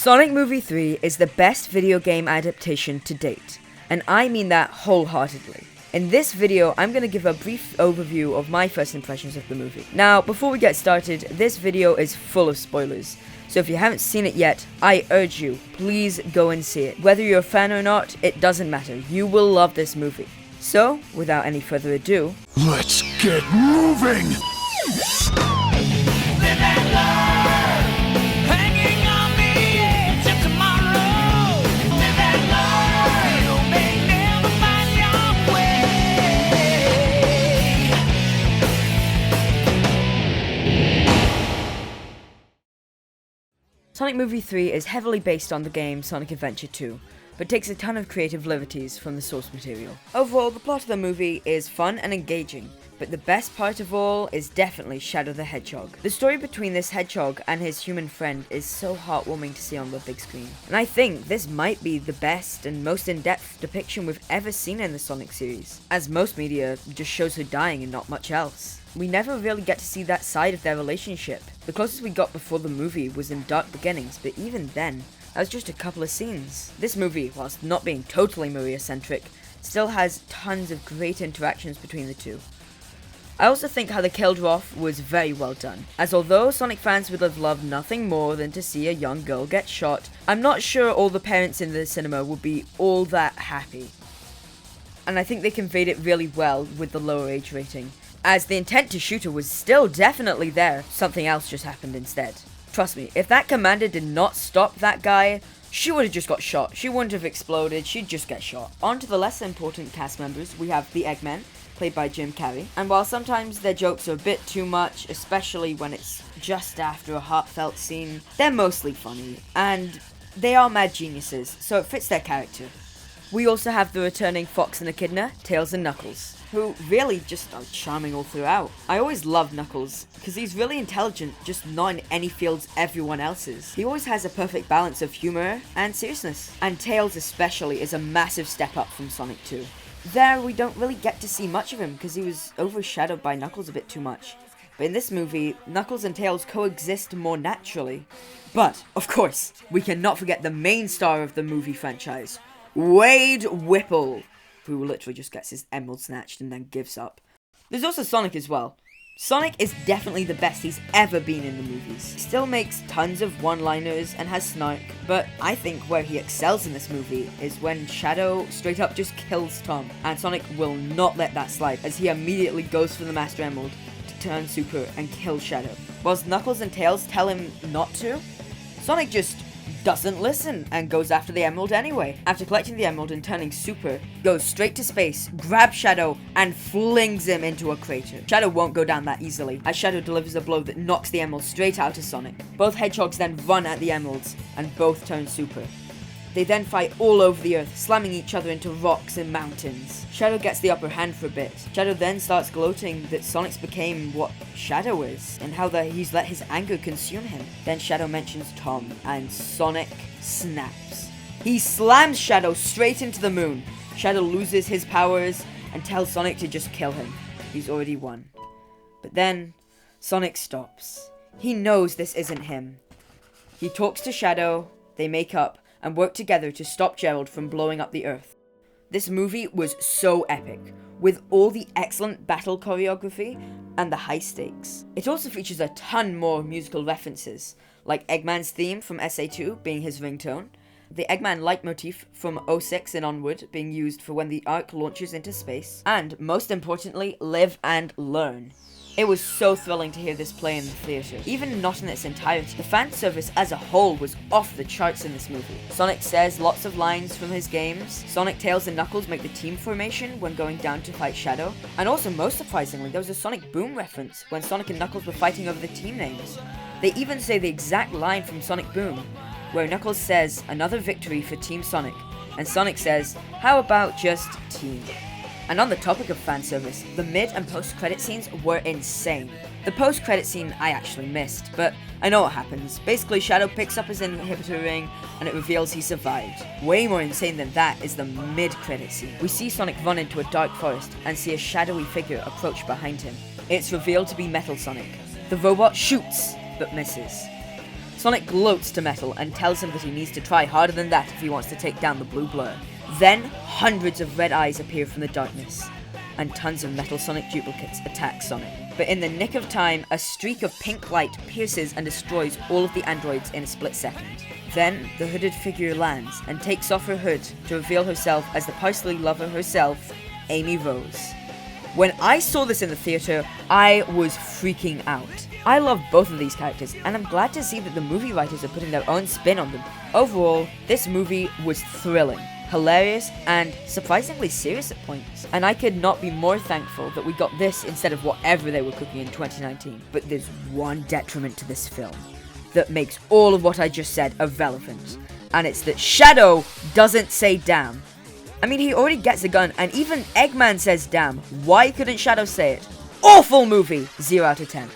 Sonic Movie 3 is the best video game adaptation to date, and I mean that wholeheartedly. In this video, I'm going to give a brief overview of my first impressions of the movie. Now, before we get started, this video is full of spoilers, so if you haven't seen it yet, I urge you, please go and see it. Whether you're a fan or not, it doesn't matter, you will love this movie. So, without any further ado, let's get moving! Sonic Movie 3 is heavily based on the game Sonic Adventure 2, but takes a ton of creative liberties from the source material. Overall, the plot of the movie is fun and engaging, but the best part of all is definitely Shadow the Hedgehog. The story between this hedgehog and his human friend is so heartwarming to see on the big screen, and I think this might be the best and most in-depth depiction we've ever seen in the Sonic series, as most media just shows her dying and not much else. We never really get to see that side of their relationship. The closest we got before the movie was in Dark Beginnings, but even then, that was just a couple of scenes. This movie, whilst not being totally Maria-centric, still has tons of great interactions between the two. I also think how they killed her off was very well done, as although Sonic fans would have loved nothing more than to see a young girl get shot, I'm not sure all the parents in the cinema would be all that happy. And I think they conveyed it really well with the lower age rating, as the intent to shoot her was still definitely there, something else just happened instead. Trust me, if that commander did not stop that guy, she would have just got shot. She wouldn't have exploded, she'd just get shot. On to the less important cast members, we have the Eggman, played by Jim Carrey. And while sometimes their jokes are a bit too much, especially when it's just after a heartfelt scene, they're mostly funny, and they are mad geniuses, so it fits their character. We also have the returning Fox and Echidna, Tails and Knuckles, who really just are charming all throughout. I always loved Knuckles, because he's really intelligent, just not in any fields everyone else is. He always has a perfect balance of humor and seriousness. And Tails especially is a massive step up from Sonic 2. There, we don't really get to see much of him, because he was overshadowed by Knuckles a bit too much. But in this movie, Knuckles and Tails coexist more naturally. But, of course, we cannot forget the main star of the movie franchise, Wade Whipple, who literally just gets his emerald snatched and then gives up. There's also Sonic as well. Sonic is definitely the best he's ever been in the movies. He still makes tons of one-liners and has snark, but I think where he excels in this movie is when Shadow straight up just kills Tom, and Sonic will not let that slide, as he immediately goes for the Master Emerald to turn Super and kill Shadow. Whilst Knuckles and Tails tell him not to, Sonic just doesn't listen and goes after the emerald anyway. After collecting the emerald and turning Super, goes straight to space, grabs Shadow, and flings him into a crater. Shadow won't go down that easily, as Shadow delivers a blow that knocks the emerald straight out of Sonic. Both hedgehogs then run at the emeralds, and both turn Super. They then fight all over the earth, slamming each other into rocks and mountains. Shadow gets the upper hand for a bit. Shadow then starts gloating that Sonic's became what Shadow is, and how that he's let his anger consume him. Then Shadow mentions Tom, and Sonic snaps. He slams Shadow straight into the moon. Shadow loses his powers, and tells Sonic to just kill him. He's already won. But then, Sonic stops. He knows this isn't him. He talks to Shadow, they make up, and work together to stop Gerald from blowing up the Earth. This movie was so epic, with all the excellent battle choreography and the high stakes. It also features a ton more musical references, like Eggman's theme from SA2 being his ringtone, the Eggman leitmotif from 06 and onward being used for when the Ark launches into space, and most importantly, Live and Learn. It was so thrilling to hear this play in the theatre. Even not in its entirety, the fan service as a whole was off the charts in this movie. Sonic says lots of lines from his games. Sonic, Tails, and Knuckles make the team formation when going down to fight Shadow. And also, most surprisingly, there was a Sonic Boom reference when Sonic and Knuckles were fighting over the team names. They even say the exact line from Sonic Boom, where Knuckles says, "Another victory for Team Sonic," and Sonic says, "How about just team?" And on the topic of fan service, the mid and post-credit scenes were insane. The post-credit scene I actually missed, but I know what happens. Basically, Shadow picks up his inhibitor ring, and it reveals he survived. Way more insane than that is the mid-credit scene. We see Sonic run into a dark forest, and see a shadowy figure approach behind him. It's revealed to be Metal Sonic. The robot shoots, but misses. Sonic gloats to Metal and tells him that he needs to try harder than that if he wants to take down the blue blur. Then, hundreds of red eyes appear from the darkness, and tons of Metal Sonic duplicates attack Sonic. But in the nick of time, a streak of pink light pierces and destroys all of the androids in a split second. Then, the hooded figure lands and takes off her hood to reveal herself as the parsley lover herself, Amy Rose. When I saw this in the theater, I was freaking out. I love both of these characters, and I'm glad to see that the movie writers are putting their own spin on them. Overall, this movie was thrilling, hilarious, and surprisingly serious at points. And I could not be more thankful that we got this instead of whatever they were cooking in 2019. But there's one detriment to this film that makes all of what I just said irrelevant, and it's that Shadow doesn't say damn. I mean, he already gets a gun, and even Eggman says damn. Why couldn't Shadow say it? Awful movie! 0 out of 10.